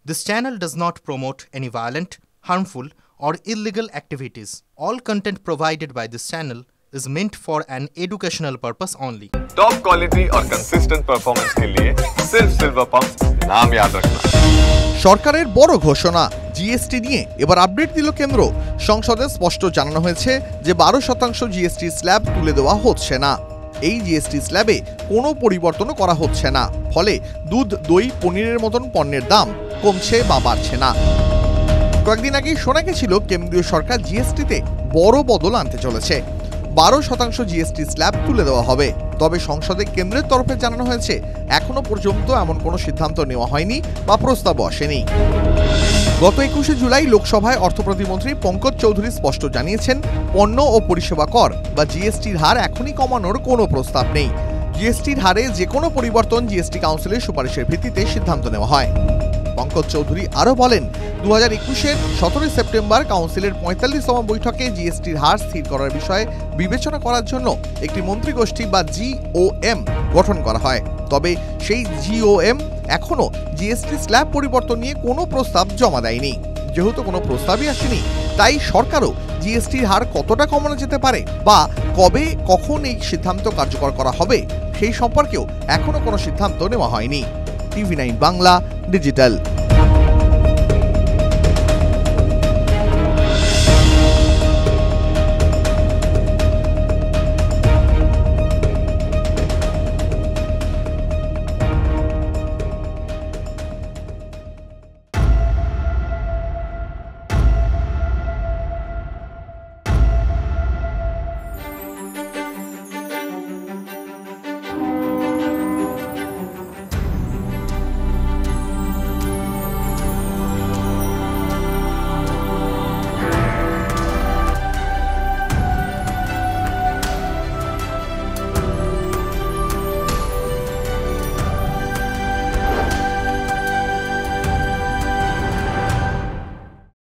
This channel does not promote any violent, harmful, or illegal activities. All content provided by this channel is meant for an educational purpose only. Top quality और consistent performance के लिए सिर्फ silver pump नाम याद रखना। সরকারের বড় ঘোষণা জিএসটি নিয়ে এবার আপডেট দিল কেন্দ্র। সংসদে স্পষ্ট জানানো হয়েছে যে 12% জিএসটি স্ল্যাব তুলে দেওয়া হচ্ছে না। এই জিএসটি স্ল্যাবে কোনো পরিবর্তনও করা হচ্ছে না। ফলে দুধ, দই, পনিরের মতন পণ্যের দাম কমছে বা বাড়ছে না। কয়েকদিন আগে শোনা গেছিল কেন্দ্রীয় সরকার জিএসটিতে বড় বদল আনতে চলেছে। 12% জিএসটি স্ল্যাব তুলে দেওয়া হবে। তবে সংসদে কেন্দ্রের তরফে জানানো হয়েছে এখনো পর্যন্ত এমন কোনো সিদ্ধান্ত নেওয়া হয়নি বা প্রস্তাবও আসেনি। গত 21শে জুলাই লোকসভায় অর্থ প্রতিমন্ত্রী পঙ্কজ চৌধুরী স্পষ্ট জানিয়েছেন, পণ্য ও পরিষেবা কর বা জিএসটির হার এখনই কমানোর কোনো প্রস্তাব নেই। জিএসটির হারে যে কোনো পরিবর্তন জিএসটি কাউন্সিলের সুপারিশের ভিত্তিতে সিদ্ধান্ত নেওয়া হয়। পঙ্কজ চৌধুরী আরও বলেন, 2021-এর 17 সেপ্টেম্বর কাউন্সিলের 45তম বৈঠকে জিএসটির হার স্থির করার বিষয়ে বিবেচনা করার জন্য একটি মন্ত্রিগোষ্ঠী বা জিওএম গঠন করা হয়। তবে সেই জিওএম এখনও জিএসটি স্ল্যাব পরিবর্তন নিয়ে কোনো প্রস্তাব জমা দেয়নি। যেহেতু কোনো প্রস্তাবই আসেনি, তাই সরকারও জিএসটির হার কতটা কমানো যেতে পারে বা কবে কখন এই সিদ্ধান্ত কার্যকর করা হবে সেই সম্পর্কেও এখনও কোনো সিদ্ধান্ত নেওয়া হয়নি। টিভি9 বাংলা ডিজিটাল।